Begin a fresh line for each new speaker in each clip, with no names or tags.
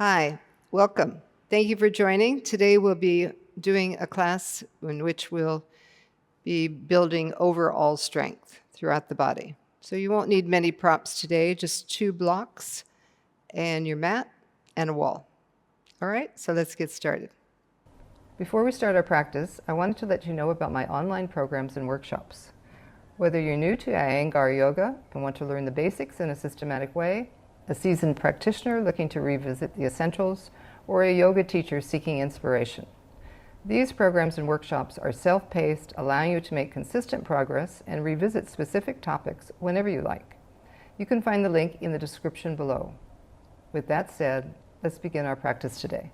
Hi, welcome. Thank you for joining. Today we'll be doing a class in which we'll be building overall strength throughout the body. So you won't need many props today, just 2 blocks and your mat and a wall. All right, so let's get started. Before we start our practice, I wanted to let you know about my online programs and workshops. Whether you're new to Iyengar yoga and want to learn the basics in a systematic way, a seasoned practitioner looking to revisit the essentials, or a yoga teacher seeking inspiration. These programs and workshops are self-paced, allowing you to make consistent progress and revisit specific topics whenever you like. You can find the link in the description below. With that said, let's begin our practice today.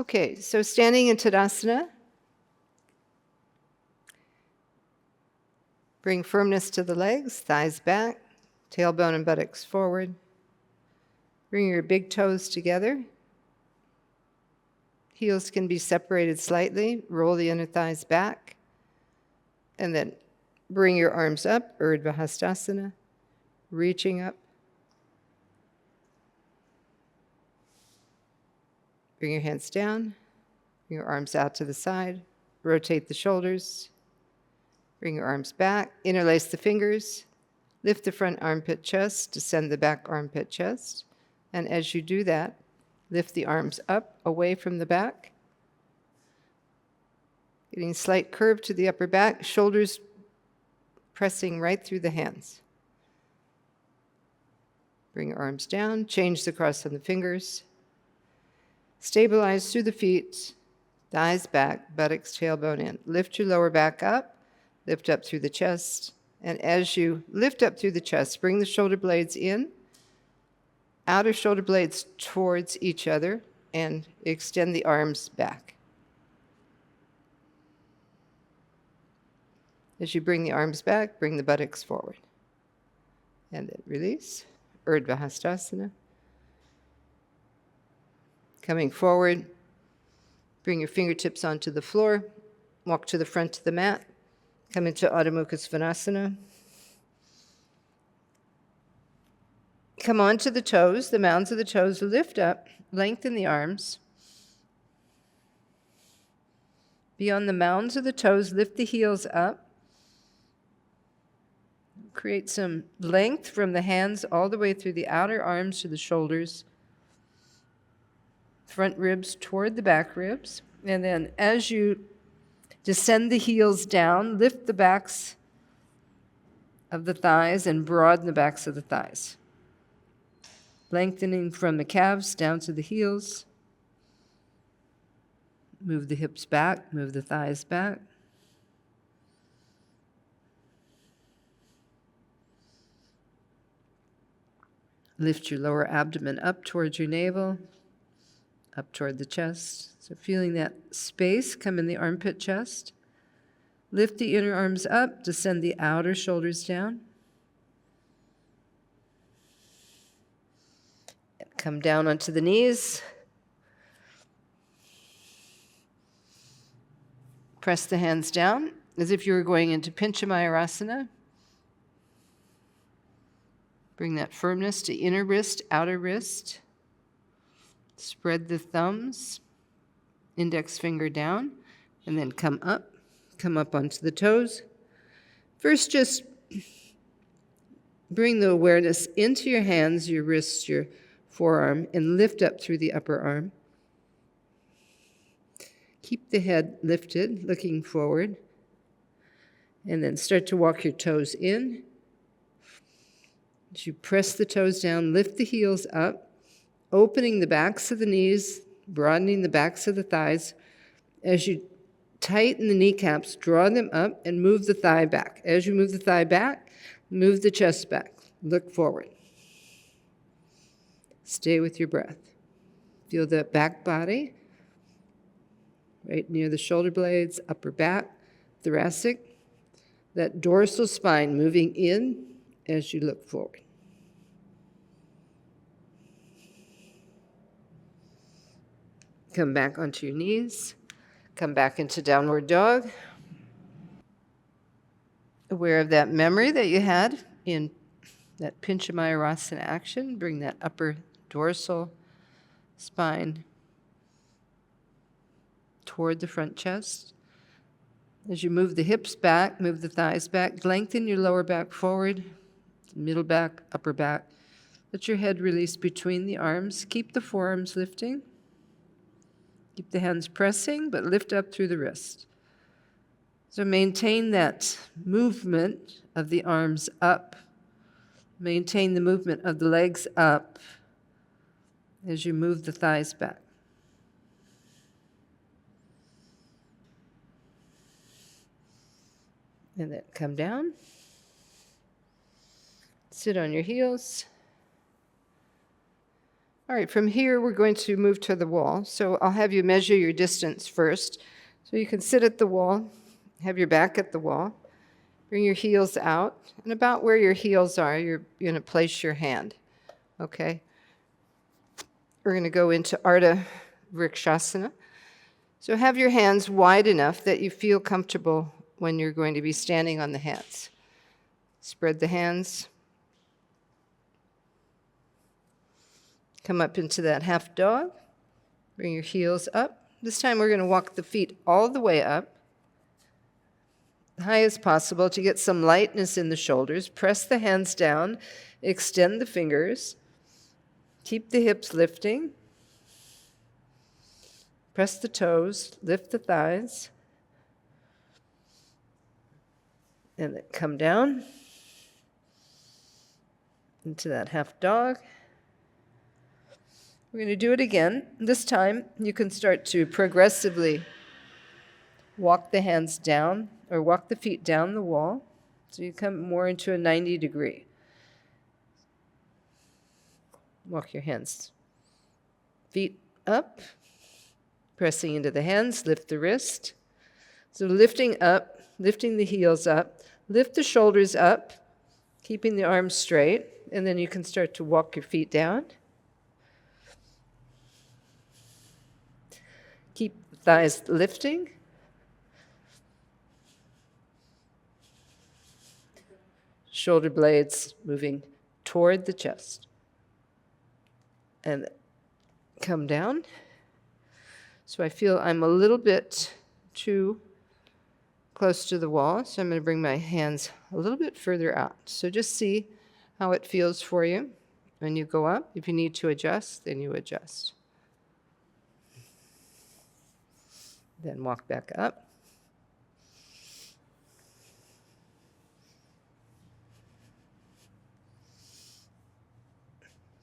Okay, so standing in Tadasana, bring firmness to the legs, thighs back, tailbone and buttocks forward. Bring your big toes together. Heels can be separated slightly. Roll the inner thighs back. And then bring your arms up, Urdhva Hastasana, reaching up. Bring your hands down. Bring your arms out to the side. Rotate the shoulders. Bring your arms back. Interlace the fingers. Lift the front armpit chest, descend the back armpit chest. And as you do that, lift the arms up, away from the back. Getting a slight curve to the upper back, shoulders pressing right through the hands. Bring your arms down, change the cross on the fingers. Stabilize through the feet, thighs back, buttocks, tailbone in. Lift your lower back up, lift up through the chest. And as you lift up through the chest, bring the shoulder blades in, outer shoulder blades towards each other, and extend the arms back. As you bring the arms back, bring the buttocks forward. And then release, Urdhva Hastasana. Coming forward, bring your fingertips onto the floor, walk to the front of the mat. Come into Adho Mukha Svanasana. Come onto the toes, the mounds of the toes, lift up, lengthen the arms. Beyond the mounds of the toes, lift the heels up. Create some length from the hands all the way through the outer arms to the shoulders. Front ribs toward the back ribs. And then as you descend the heels down, lift the backs of the thighs and broaden the backs of the thighs. Lengthening from the calves down to the heels. Move the hips back, move the thighs back. Lift your lower abdomen up towards your navel, up toward the chest. So feeling that space come in the armpit chest. Lift the inner arms up, descend the outer shoulders down. Come down onto the knees. Press the hands down as if you were going into Pincha Mayurasana. Bring that firmness to inner wrist, outer wrist. Spread the thumbs, index finger down, and then come up onto the toes. First, just bring the awareness into your hands, your wrists, your forearm, and lift up through the upper arm. Keep the head lifted, looking forward, and then start to walk your toes in. As you press the toes down, lift the heels up, opening the backs of the knees, broadening the backs of the thighs. As you tighten the kneecaps, draw them up and move the thigh back. As you move the thigh back, move the chest back. Look forward. Stay with your breath. Feel the back body, right near the shoulder blades, upper back, thoracic. That dorsal spine moving in as you look forward. Come back onto your knees. Come back into downward dog. Aware of that memory that you had in that Pincha Mayurasana action. Bring that upper dorsal spine toward the front chest. As you move the hips back, move the thighs back, lengthen your lower back forward, middle back, upper back. Let your head release between the arms. Keep the forearms lifting. Keep the hands pressing, but lift up through the wrist. So maintain that movement of the arms up. Maintain the movement of the legs up as you move the thighs back. And then come down. Sit on your heels. All right, from here we're going to move to the wall. So I'll have you measure your distance first. So you can sit at the wall, have your back at the wall, bring your heels out, and about where your heels are, you're going to place your hand, okay? We're going to go into Ardha Vrksasana. So have your hands wide enough that you feel comfortable when you're going to be standing on the hands. Spread the hands. Come up into that half dog. Bring your heels up. This time we're going to walk the feet all the way up, high as possible to get some lightness in the shoulders. Press the hands down. Extend the fingers. Keep the hips lifting. Press the toes. Lift the thighs. And then come down into that half dog. We're going to do it again. This time, you can start to progressively walk the hands down or walk the feet down the wall. So you come more into a 90 degree. Walk your hands. Feet up, pressing into the hands, lift the wrist. So lifting up, lifting the heels up, lift the shoulders up, keeping the arms straight, and then you can start to walk your feet down. Keep the thighs lifting. Shoulder blades moving toward the chest. And come down. So I feel I'm a little bit too close to the wall, so I'm going to bring my hands a little bit further out. So just see how it feels for you when you go up. If you need to adjust, then you adjust. Then walk back up.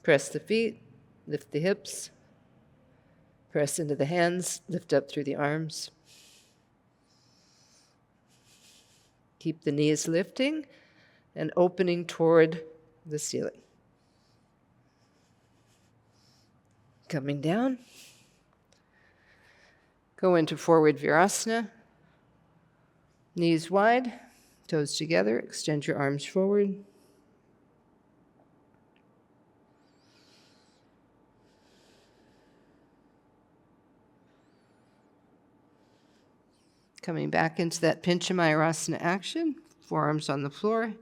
Press the feet, lift the hips, press into the hands, lift up through the arms. Keep the knees lifting and opening toward the ceiling. Coming down. Go into forward Virasana. Knees wide, toes together, extend your arms forward. Coming back into that Pincha Mayurasana action, forearms on the floor,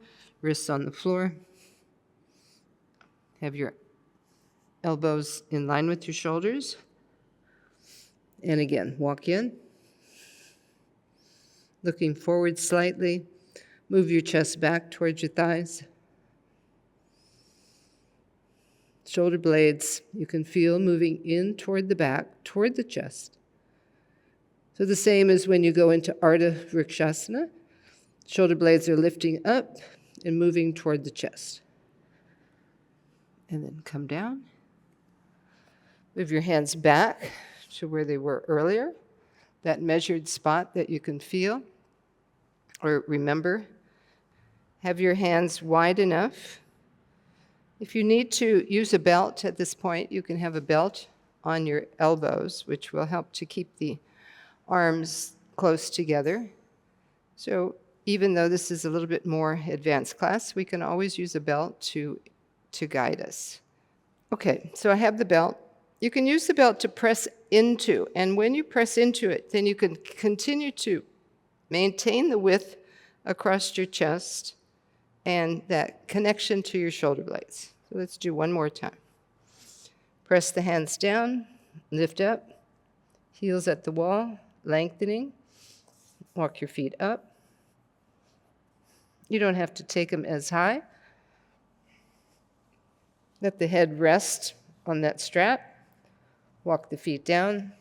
wrists on the floor. Have your elbows in line with your shoulders. And again, walk in. Looking forward slightly. Move your chest back towards your thighs. Shoulder blades, you can feel moving in toward the back, toward the chest. So the same as when you go into Ardha Vrksasana. Shoulder blades are lifting up and moving toward the chest. And then come down. Move your hands back to where they were earlier, that measured spot that you can feel or remember. Have your hands wide enough. If you need to use a belt at this point, you can have a belt on your elbows, which will help to keep the arms close together. So even though this is a little bit more advanced class, we can always use a belt to guide us. Okay, so I have the belt. You can use the belt to press into, and when you press into it, then you can continue to maintain the width across your chest and that connection to your shoulder blades. So let's do one more time. Press the hands down, lift up, heels at the wall, lengthening. Walk your feet up. You don't have to take them as high. Let the head rest on that strap. Walk the feet down.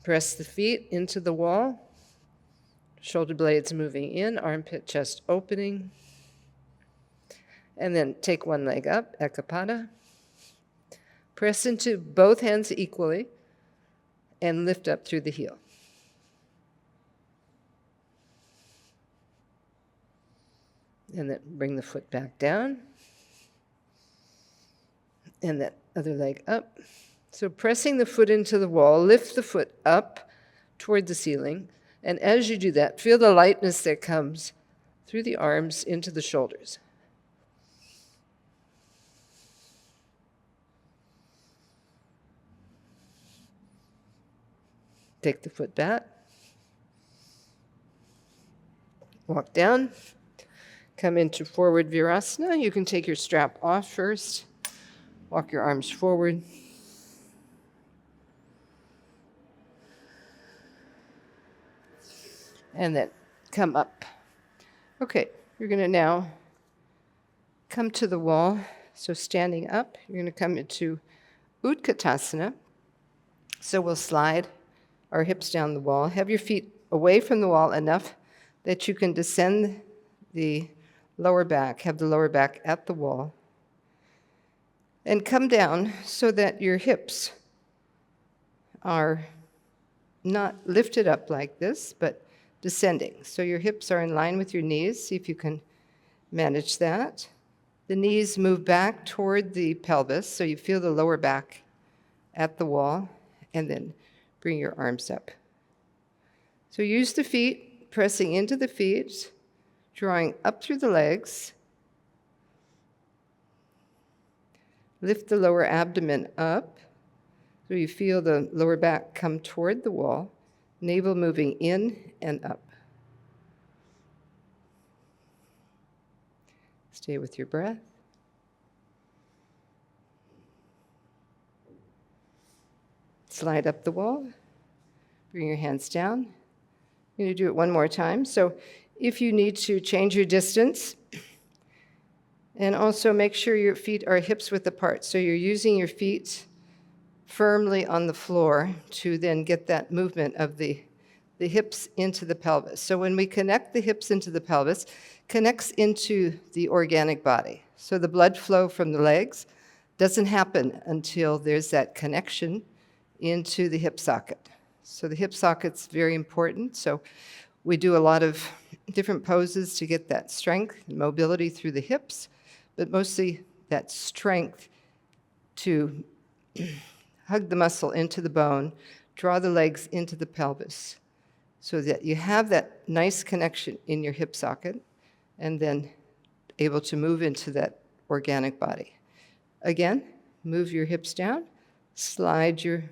Press the feet into the wall. Shoulder blades moving in, armpit, chest opening. And then take one leg up, Ekapada. Press into both hands equally and lift up through the heel. And then bring the foot back down. And that other leg up. So pressing the foot into the wall, lift the foot up toward the ceiling. And as you do that, feel the lightness that comes through the arms into the shoulders. Take the foot back. Walk down. Come into forward Virasana. You can take your strap off first. Walk your arms forward. And then come up. Okay, you're going to now come to the wall. So standing up, you're going to come into Utkatasana. So we'll slide our hips down the wall. Have your feet away from the wall enough that you can descend the lower back, have the lower back at the wall. And come down so that your hips are not lifted up like this, but descending. So your hips are in line with your knees. See if you can manage that. The knees move back toward the pelvis, so you feel the lower back at the wall, and then bring your arms up. So use the feet, pressing into the feet, drawing up through the legs. Lift the lower abdomen up, so you feel the lower back come toward the wall, navel moving in and up. Stay with your breath. Slide up the wall. Bring your hands down. You're going to do it one more time. So if you need to change your distance, and also make sure your feet are hips width apart. So you're using your feet firmly on the floor to then get that movement of the hips into the pelvis. So when we connect the hips into the pelvis, connects into the organic body. So the blood flow from the legs doesn't happen until there's that connection into the hip socket. So the hip socket's very important. So we do a lot of different poses to get that strength and mobility through the hips, but mostly that strength to hug the muscle into the bone, draw the legs into the pelvis, so that you have that nice connection in your hip socket, and then able to move into that organic body. Again, move your hips down, slide your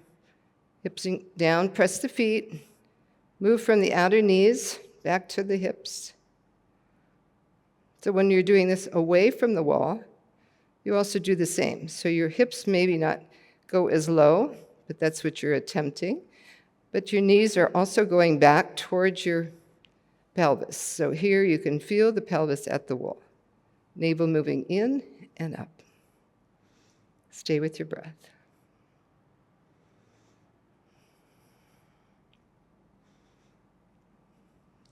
hips down, press the feet, move from the outer knees back to the hips. So when you're doing this away from the wall, you also do the same. So your hips maybe not go as low, but that's what you're attempting. But your knees are also going back towards your pelvis. So here you can feel the pelvis at the wall. Navel moving in and up. Stay with your breath.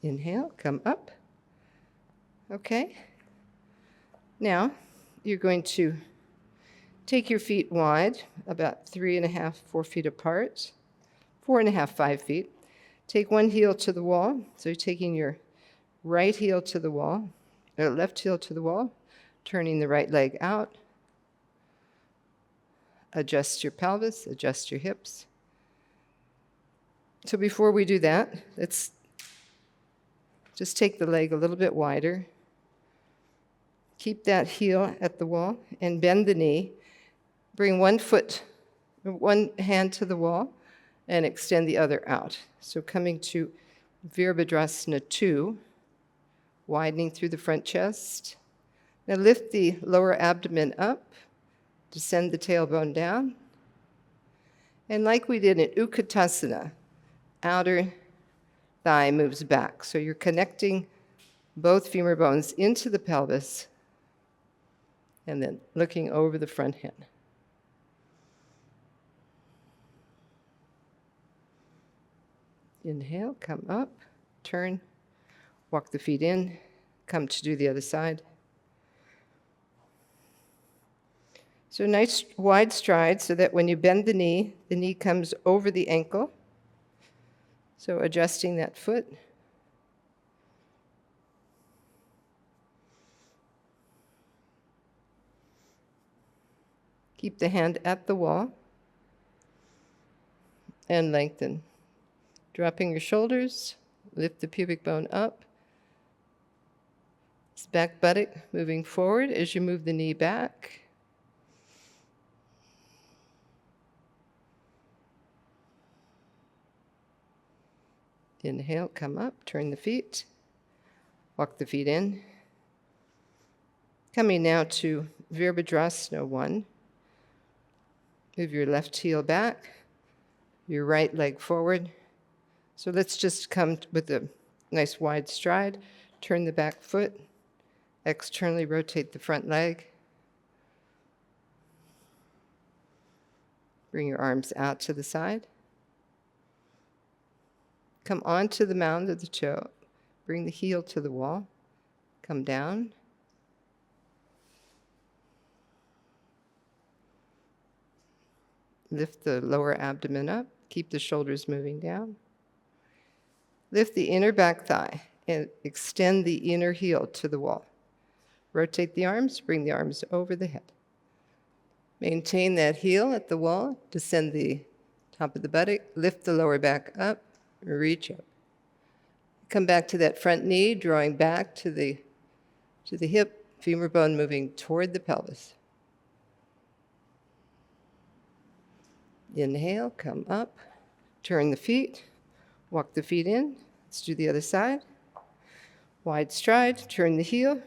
Inhale, come up. Okay. Now, you're going to take your feet wide, about 3.5, 4 feet apart, 4.5, 5 feet. Take one heel to the wall. So you're taking your right heel to the wall, or left heel to the wall, turning the right leg out. Adjust your pelvis, adjust your hips. So before we do that, let's just take the leg a little bit wider. Keep that heel at the wall and bend the knee. Bring one hand to the wall and extend the other out. So coming to Virabhadrasana II, widening through the front chest. Now lift the lower abdomen up, descend the tailbone down. And like we did in Utkatasana, outer thigh moves back. So you're connecting both femur bones into the pelvis and then looking over the front hip. Inhale, come up, turn, walk the feet in, come to do the other side. So nice wide stride so that when you bend the knee comes over the ankle. So adjusting that foot. Keep the hand at the wall and lengthen. Dropping your shoulders, lift the pubic bone up. This back buttock moving forward as you move the knee back. Inhale, come up, turn the feet, walk the feet in. Coming now to Virabhadrasana I. Move your left heel back, your right leg forward. So let's just come with a nice wide stride, turn the back foot, externally rotate the front leg. Bring your arms out to the side. Come onto the mound of the toe. Bring the heel to the wall. Come down. Lift the lower abdomen up. Keep the shoulders moving down. Lift the inner back thigh and extend the inner heel to the wall. Rotate the arms. Bring the arms over the head. Maintain that heel at the wall. Descend the top of the buttock. Lift the lower back up. Reach up. Come back to that front knee, drawing back to the hip, femur bone moving toward the pelvis. Inhale, come up, turn the feet, walk the feet in. Let's do the other side. Wide stride, turn the heel.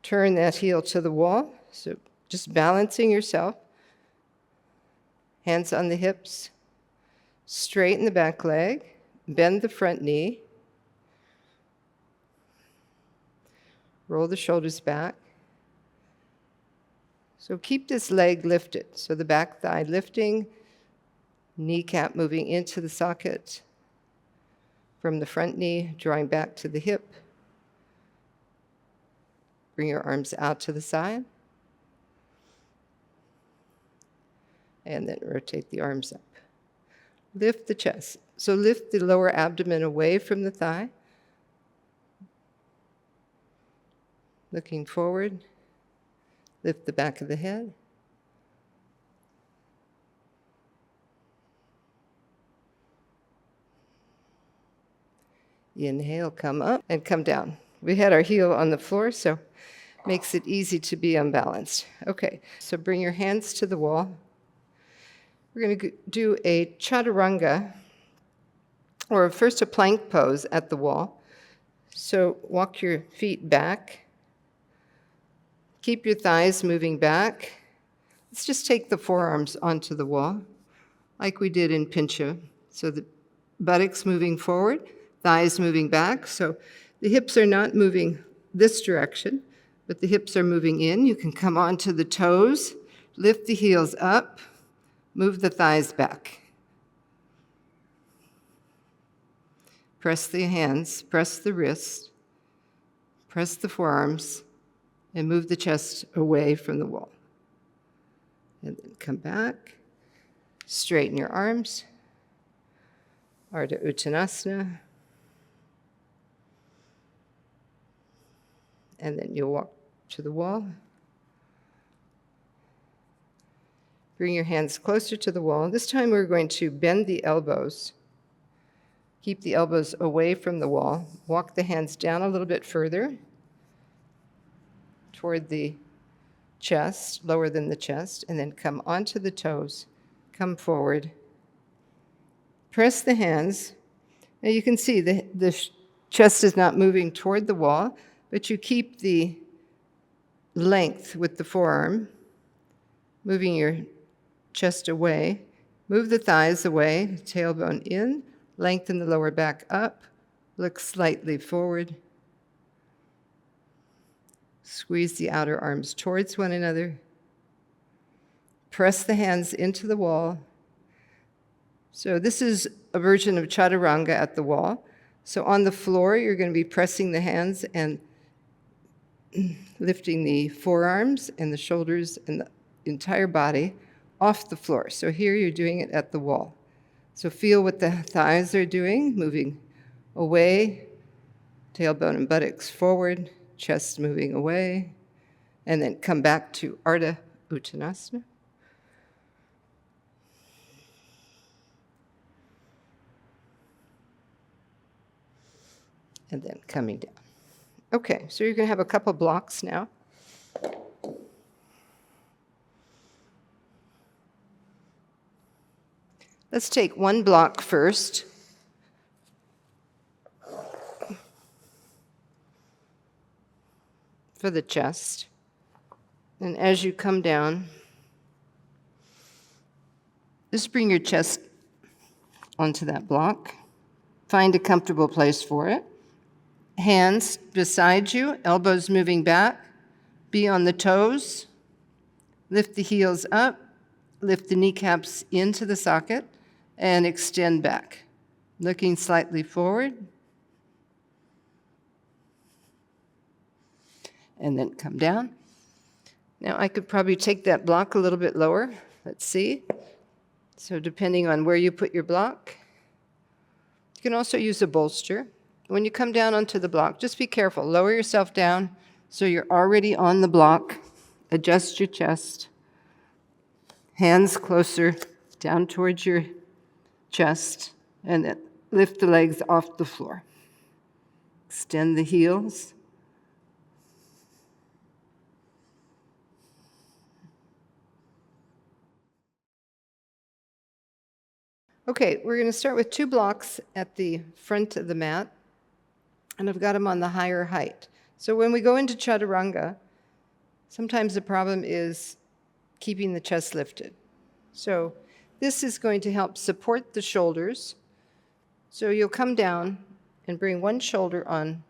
Turn that heel to the wall. So just balancing yourself. Hands on the hips. Straighten the back leg, bend the front knee, roll the shoulders back. So keep this leg lifted. So the back thigh lifting, kneecap moving into the socket, from the front knee, drawing back to the hip. Bring your arms out to the side. And then rotate the arms up. Lift the chest. So lift the lower abdomen away from the thigh. Looking forward. Lift the back of the head. Inhale, come up and come down. We had our heel on the floor, so makes it easy to be unbalanced. Okay, so bring your hands to the wall. We're going to do a Chaturanga, or first a plank pose at the wall. So walk your feet back. Keep your thighs moving back. Let's just take the forearms onto the wall, like we did in Pincha. So the buttocks moving forward, thighs moving back. So the hips are not moving this direction, but the hips are moving in. You can come onto the toes, lift the heels up. Move the thighs back. Press the hands, press the wrists, press the forearms, and move the chest away from the wall. And then come back. Straighten your arms. Ardha Uttanasana. And then you'll walk to the wall. Bring your hands closer to the wall. This time we're going to bend the elbows. Keep the elbows away from the wall. Walk the hands down a little bit further toward the chest, lower than the chest, and then come onto the toes. Come forward. Press the hands. Now you can see the Chest is not moving toward the wall, but you keep the length with the forearm, moving your chest away. Move the thighs away, tailbone in, lengthen the lower back up, look slightly forward. Squeeze the outer arms towards one another. Press the hands into the wall. So this is a version of Chaturanga at the wall. So on the floor, you're going to be pressing the hands and lifting the forearms and the shoulders and the entire body off the floor. So here you're doing it at the wall. So feel what the thighs are doing, moving away, tailbone and buttocks forward, chest moving away, and then come back to Ardha Uttanasana. And then coming down. Okay, so you're going to have a couple blocks now. Let's take one block first. For the chest. And as you come down, just bring your chest onto that block. Find a comfortable place for it. Hands beside you, elbows moving back. Be on the toes. Lift the heels up. Lift the kneecaps into the socket and extend back. Looking slightly forward. And then come down. Now I could probably take that block a little bit lower. Let's see. So depending on where you put your block, you can also use a bolster. When you come down onto the block, just be careful. Lower yourself down so you're already on the block. Adjust your chest. Hands closer down towards your chest. And then lift the legs off the floor. Extend the heels. Okay, we're going to start with 2 blocks at the front of the mat, and I've got them on the higher height. So when we go into Chaturanga, sometimes the problem is keeping the chest lifted. So this is going to help support the shoulders. So you'll come down and bring one shoulder on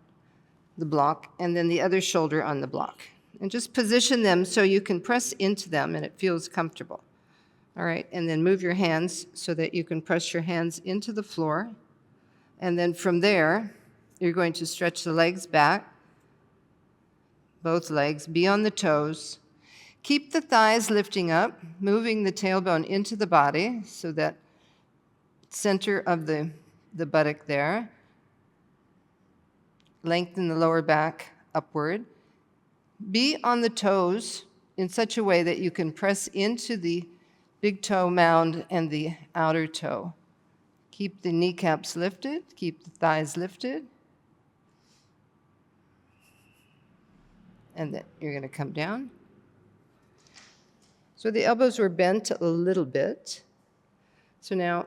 the block and then the other shoulder on the block. And just position them so you can press into them and it feels comfortable. All right, and then move your hands so that you can press your hands into the floor. And then from there, you're going to stretch the legs back, both legs, be on the toes. Keep the thighs lifting up, moving the tailbone into the body so that center of the buttock there. Lengthen the lower back upward. Be on the toes in such a way that you can press into the big toe mound and the outer toe. Keep the kneecaps lifted, keep the thighs lifted. And then you're going to come down. So the elbows were bent a little bit. So now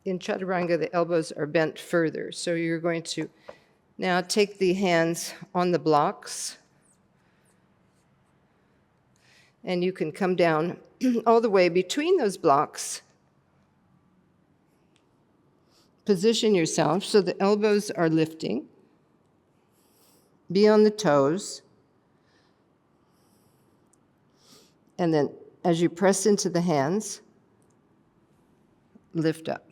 in Chaturanga, the elbows are bent further. So you're going to now take the hands on the blocks. And you can come down all the way between those blocks. Position yourself so the elbows are lifting. Be on the toes. And then as you press into the hands, lift up.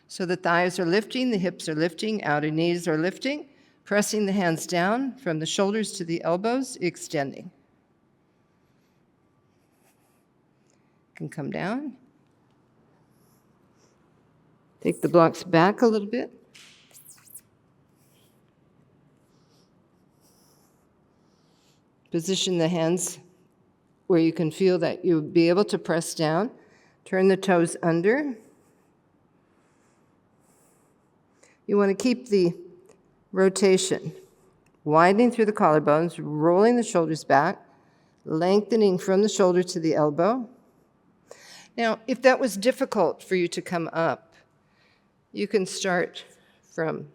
So the thighs are lifting, the hips are lifting, outer knees are lifting, pressing the hands down from the shoulders to the elbows, extending. Can come down. Take the blocks back a little bit. Position the hands where you can feel that you'll be able to press down. Turn the toes under. You want to keep the rotation, widening through the collarbones, rolling the shoulders back, lengthening from the shoulder to the elbow. Now, if that was difficult for you to come up, you can start from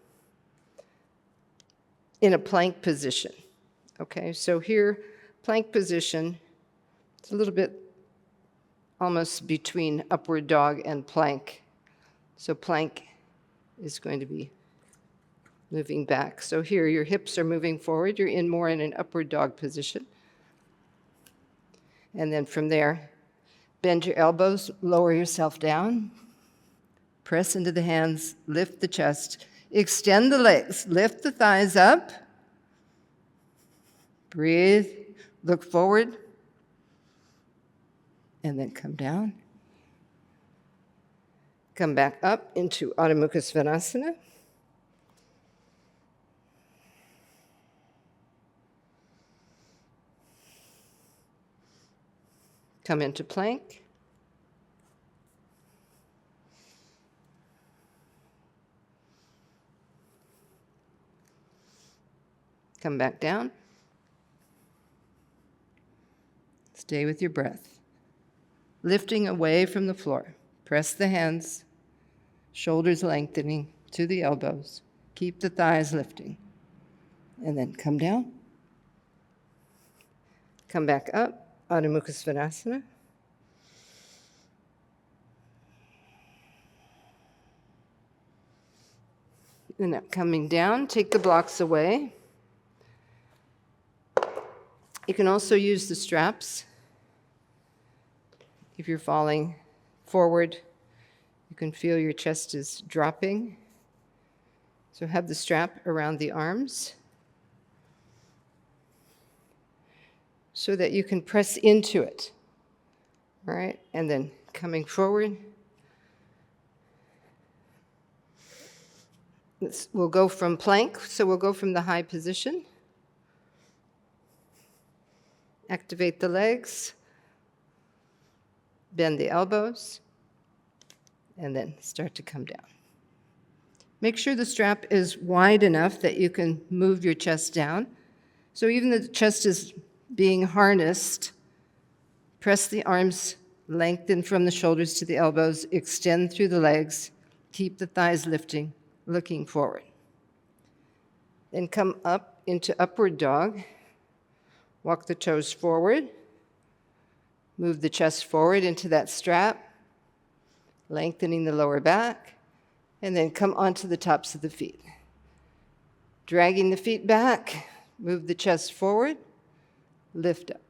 in a plank position. Okay, so here, plank position, it's a little bit almost between upward dog and plank. So plank is going to be moving back. So here, your hips are moving forward. You're more in an upward dog position. And then from there, bend your elbows, lower yourself down, press into the hands, lift the chest, extend the legs, lift the thighs up, breathe, look forward, and then come down. Come back up into Adho Mukha Svanasana. Come into plank. Come back down. Stay with your breath. Lifting away from the floor. Press the hands, shoulders lengthening to the elbows. Keep the thighs lifting. And then come down. Come back up. Adho Mukha Svanasana. And now coming down, take the blocks away. You can also use the straps. If you're falling forward, you can feel your chest is dropping. So have the strap around the arms so that you can press into it. All right, and then coming forward. We'll go from plank, so we'll go from the high position. Activate the legs, bend the elbows, and then start to come down. Make sure the strap is wide enough that you can move your chest down. So even though the chest is being harnessed, press the arms, lengthen from the shoulders to the elbows, extend through the legs, keep the thighs lifting, looking forward. Then come up into upward dog. Walk the toes forward. Move the chest forward into that strap, lengthening the lower back, and then come onto the tops of the feet. Dragging the feet back, move the chest forward, lift up.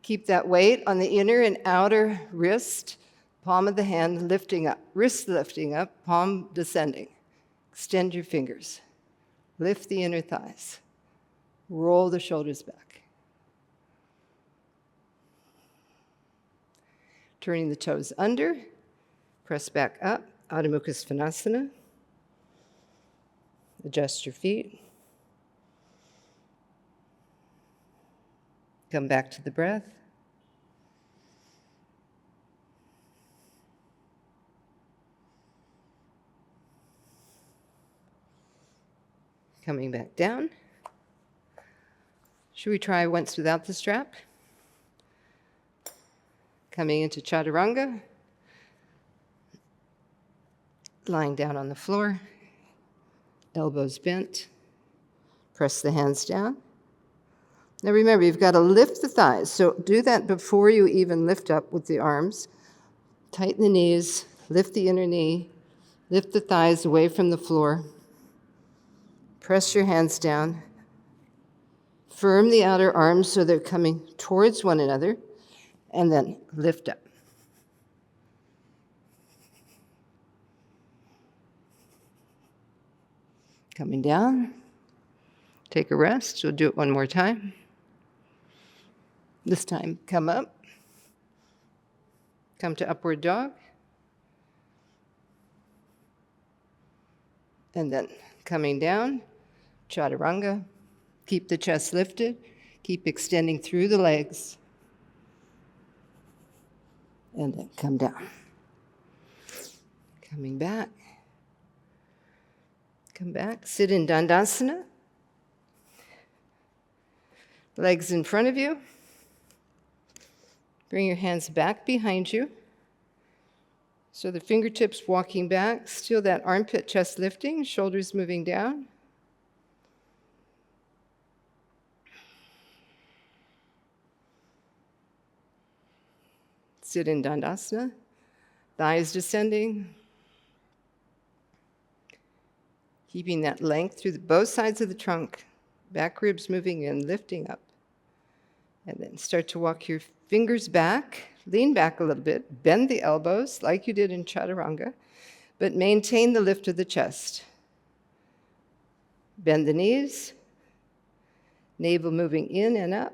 Keep that weight on the inner and outer wrist, palm of the hand lifting up, wrist lifting up, palm descending. Extend your fingers. Lift the inner thighs. Roll the shoulders back. Turning the toes under, press back up, Adho Mukha Svanasana. Adjust your feet. Come back to the breath. Coming back down. Should we try once without the strap? Coming into Chaturanga. Lying down on the floor. Elbows bent. Press the hands down. Now remember, you've got to lift the thighs. So do that before you even lift up with the arms. Tighten the knees. Lift the inner knee. Lift the thighs away from the floor. Press your hands down. Firm the outer arms so they're coming towards one another, and then lift up. Coming down. Take a rest. We'll do it one more time. This time, come up. Come to upward dog. And then coming down, Chaturanga. Keep the chest lifted. Keep extending through the legs. And then come down. Coming back. Come back. Sit in Dandasana. Legs in front of you. Bring your hands back behind you. So the fingertips walking back. Still that armpit chest lifting. Shoulders moving down. Sit in Dandasana, thighs descending. Keeping that length through both sides of the trunk, back ribs moving in, lifting up. And then start to walk your fingers back, lean back a little bit, bend the elbows like you did in Chaturanga, but maintain the lift of the chest. Bend the knees, navel moving in and up.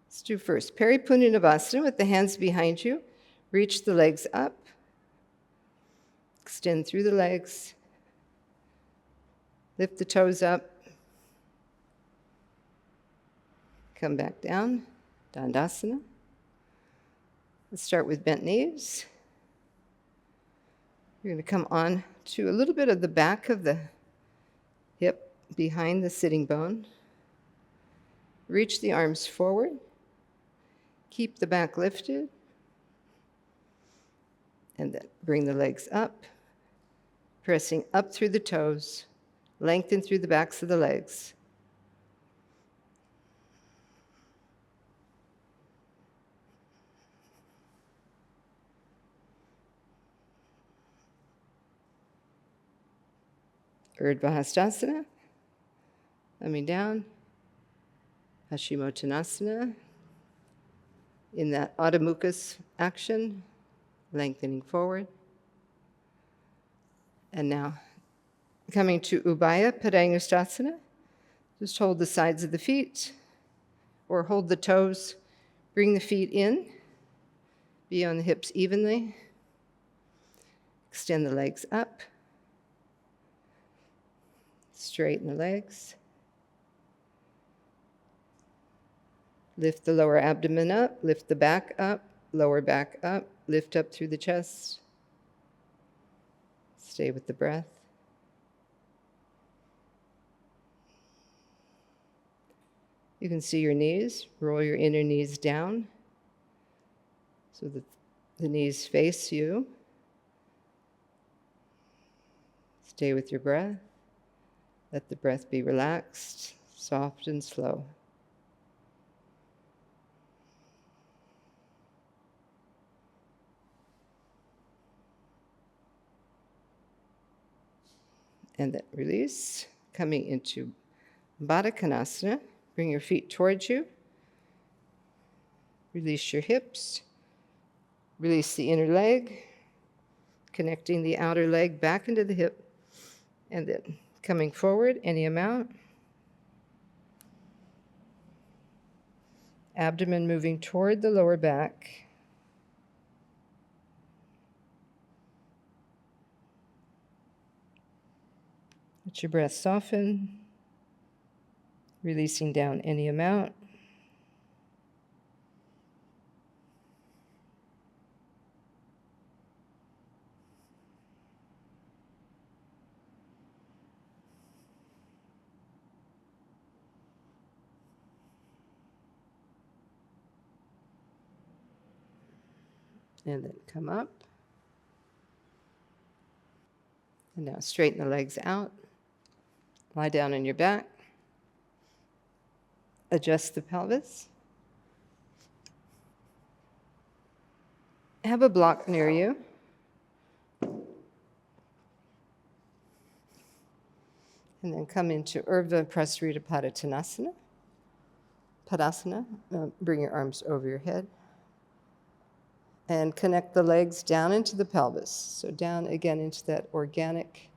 Let's do first Paripurna Navasana with the hands behind you. Reach the legs up. Extend through the legs. Lift the toes up. Come back down, Dandasana. Let's start with bent knees. You're going to come on to a little bit of the back of the hip behind the sitting bone. Reach the arms forward. Keep the back lifted. And then bring the legs up, pressing up through the toes. Lengthen through the backs of the legs. Urdhva coming down. Hashimotanasana. In that Adho Mukha action, lengthening forward. And now coming to Ubhaya Padangusthasana. Just hold the sides of the feet or hold the toes. Bring the feet in. Be on the hips evenly. Extend the legs up. Straighten the legs. Lift the lower abdomen up. Lift the back up. Lower back up. Lift up through the chest. Stay with the breath. You can see your knees. Roll your inner knees down so that the knees face you. Stay with your breath. Let the breath be relaxed, soft and slow. And then release, coming into Baddha Konasana. Bring your feet towards you. Release your hips. Release the inner leg, connecting the outer leg back into the hip. And then coming forward any amount. Abdomen moving toward the lower back. Let your breath soften. Releasing down any amount. And then come up. And now straighten the legs out. Lie down on your back. Adjust the pelvis. Have a block near you. And then come into Urdhva Prasarita Padasana. Bring your arms over your head. And connect the legs down into the pelvis. So down again into that organic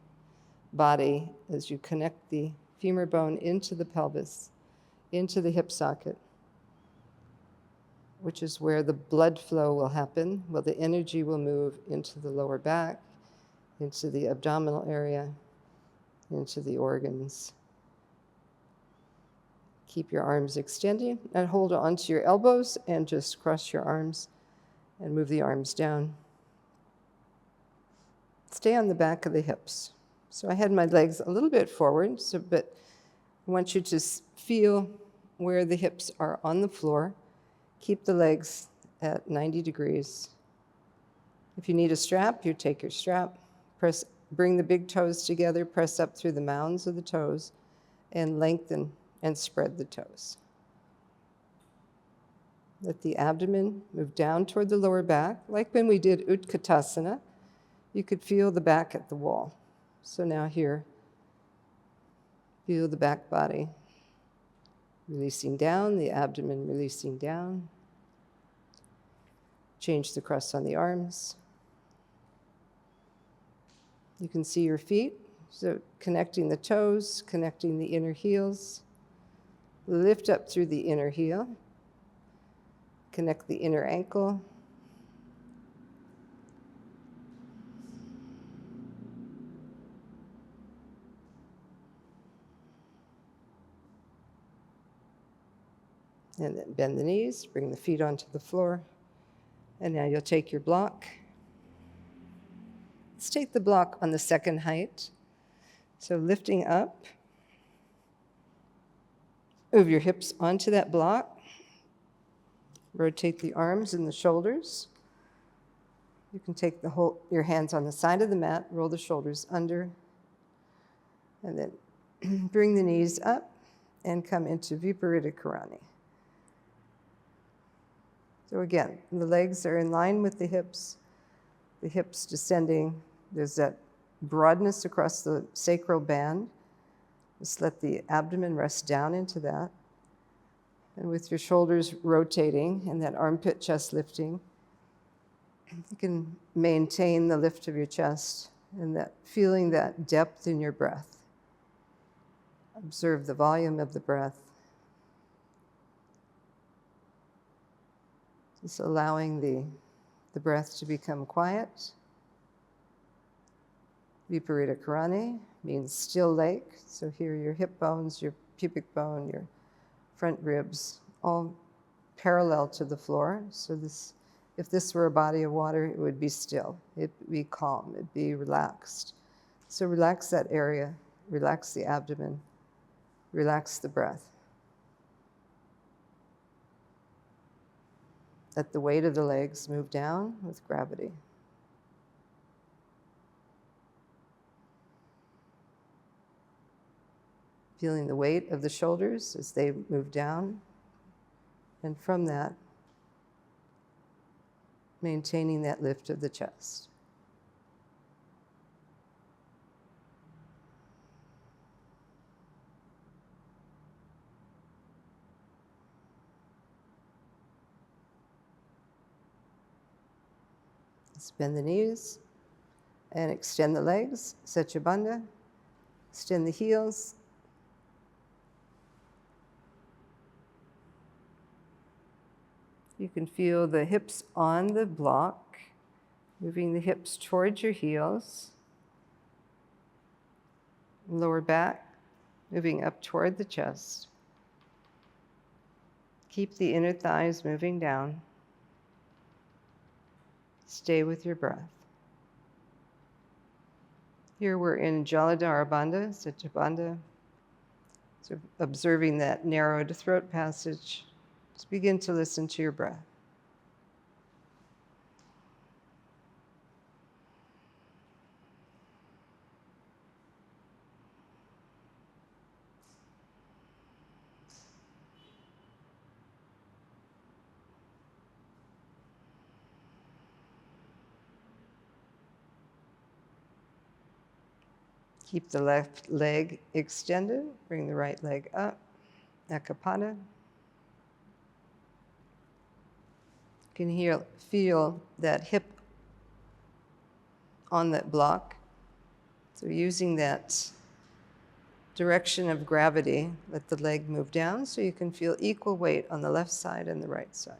body as you connect the femur bone into the pelvis, into the hip socket, which is where the blood flow will happen. Well, the energy will move into the lower back, into the abdominal area, into the organs. Keep your arms extended and hold onto your elbows and just cross your arms and move the arms down. Stay on the back of the hips. So I had my legs a little bit forward, but I want you to feel where the hips are on the floor. Keep the legs at 90 degrees. If you need a strap, you take your strap. Bring the big toes together, press up through the mounds of the toes, and lengthen and spread the toes. Let the abdomen move down toward the lower back. Like when we did Utkatasana, you could feel the back at the wall. So now here, feel the back body releasing down, the abdomen releasing down. Change the crust on the arms. You can see your feet, so connecting the toes, connecting the inner heels. Lift up through the inner heel. Connect the inner ankle. And then bend the knees, bring the feet onto the floor. And now you'll take your block. Let's take the block on the second height. So lifting up. Move your hips onto that block. Rotate the arms and the shoulders. You can take your hands on the side of the mat, roll the shoulders under, and then bring the knees up and come into Viparita Karani. So again, the legs are in line with the hips descending. There's that broadness across the sacral band. Just let the abdomen rest down into that. And with your shoulders rotating and that armpit chest lifting, you can maintain the lift of your chest and that feeling that depth in your breath. Observe the volume of the breath. Just allowing the breath to become quiet. Viparita Karani means still lake. So here your hip bones, your pubic bone, your front ribs, all parallel to the floor. So if this were a body of water, it would be still. It would be calm. It would be relaxed. So relax that area. Relax the abdomen. Relax the breath. Let the weight of the legs move down with gravity. Feeling the weight of the shoulders as they move down. And from that, maintaining that lift of the chest. Let's bend the knees and extend the legs. Setu Bandha. Extend the heels. You can feel the hips on the block, moving the hips towards your heels. Lower back, moving up toward the chest. Keep the inner thighs moving down. Stay with your breath. Here we're in Jaladhara Bandha, Setu Bandha. So observing that narrowed throat passage. Just begin to listen to your breath. Keep the left leg extended. Bring the right leg up. Ekapada. You can feel that hip on that block. So using that direction of gravity, let the leg move down so you can feel equal weight on the left side and the right side.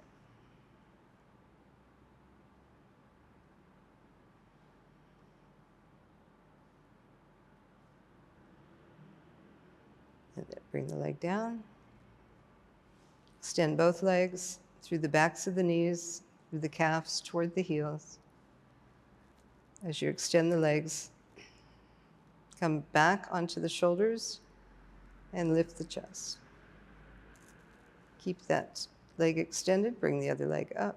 And then bring the leg down. Extend both legs through the backs of the knees, through the calves, toward the heels. As you extend the legs, come back onto the shoulders and lift the chest. Keep that leg extended, bring the other leg up.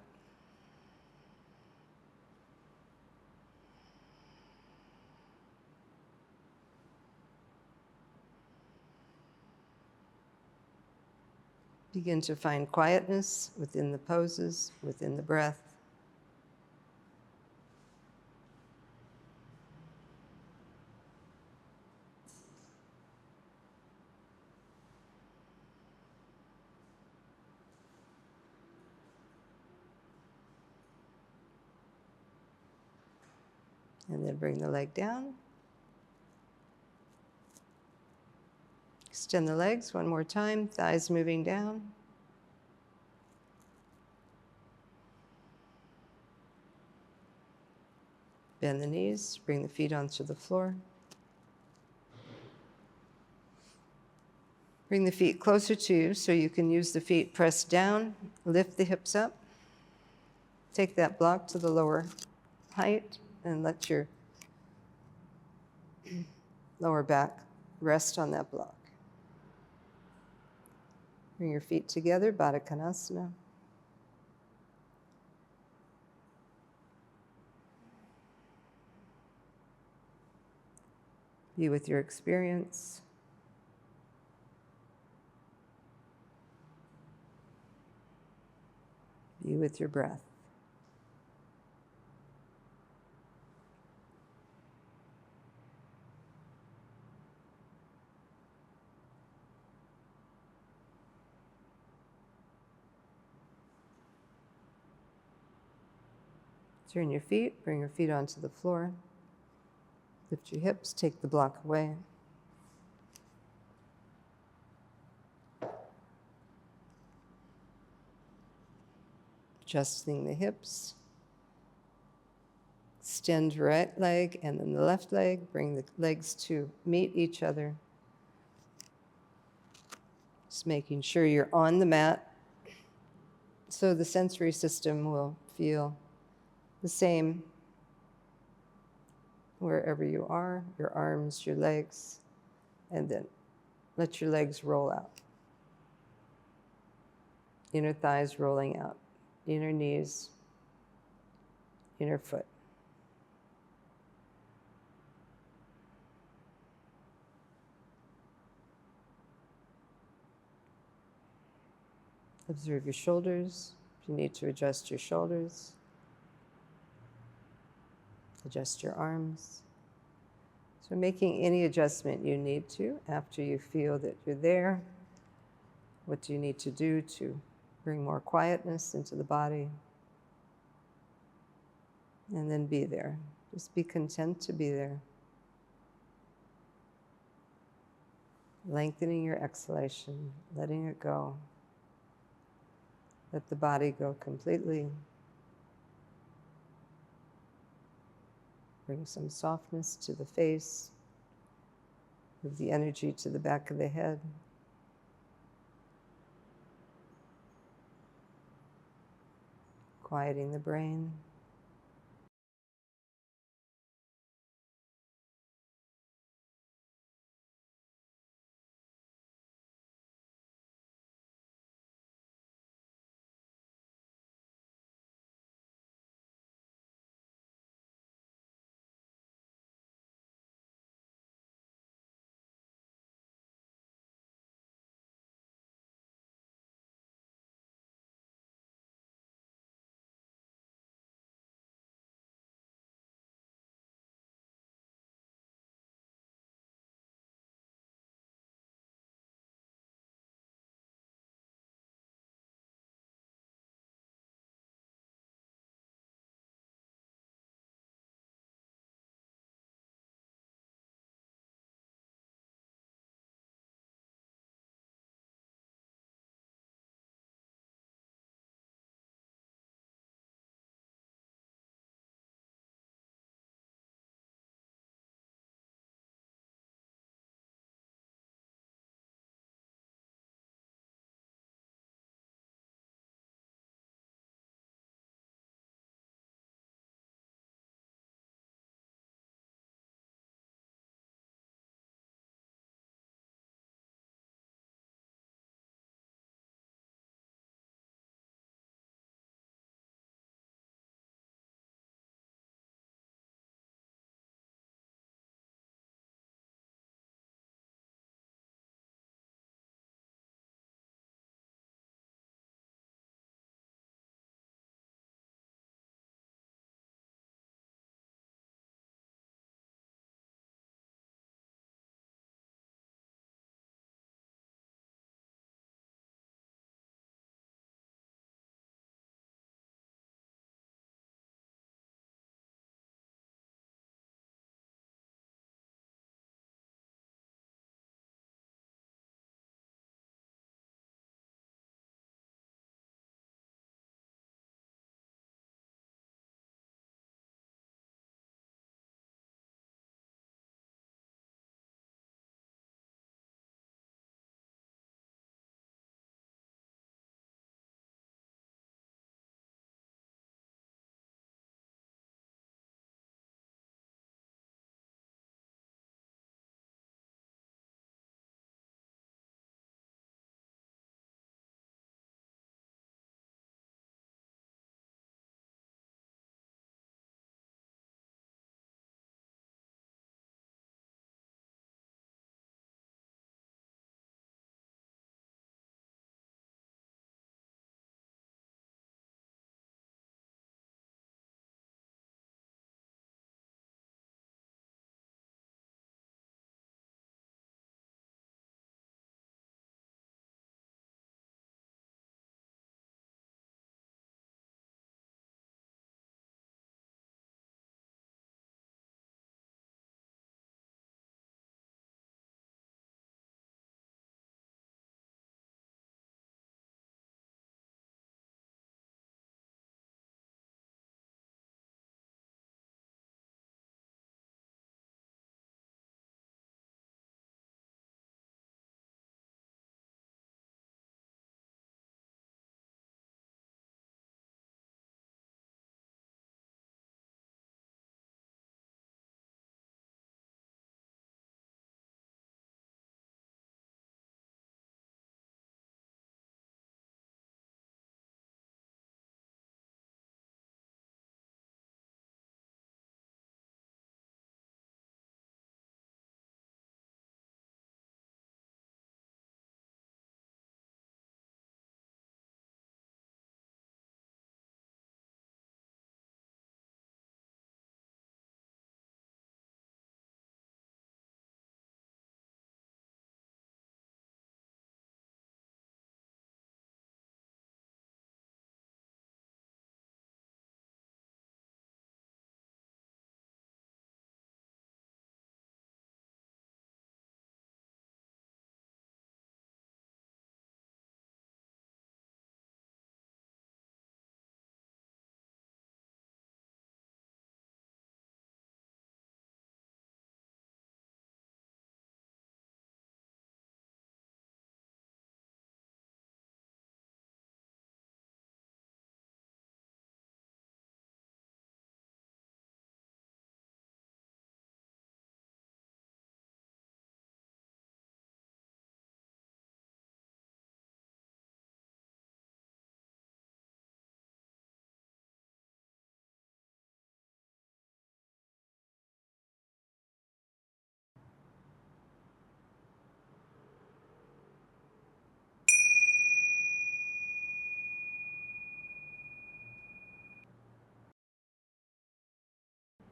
Begin to find quietness within the poses, within the breath. And then bring the leg down. Extend the legs one more time, thighs moving down. Bend the knees, bring the feet onto the floor. Bring the feet closer to you so you can use the feet pressed down, lift the hips up. Take that block to the lower height and let your lower back rest on that block. Bring your feet together, Baddha Konasana. Be with your experience. Be with your breath. Turn your feet, bring your feet onto the floor. Lift your hips, take the block away. Adjusting the hips. Extend right leg and then the left leg. Bring the legs to meet each other. Just making sure you're on the mat so the sensory system will feel the same wherever you are, your arms, your legs, and then let your legs roll out. Inner thighs rolling out, inner knees, inner foot. Observe your shoulders. If you need to adjust your shoulders, adjust your arms. So making any adjustment you need to after you feel that you're there. What do you need to do to bring more quietness into the body? And then be there. Just be content to be there. Lengthening your exhalation, letting it go. Let the body go completely. Bring some softness to the face. Move the energy to the back of the head. Quieting the brain.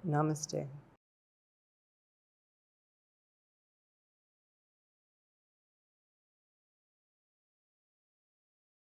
Namaste.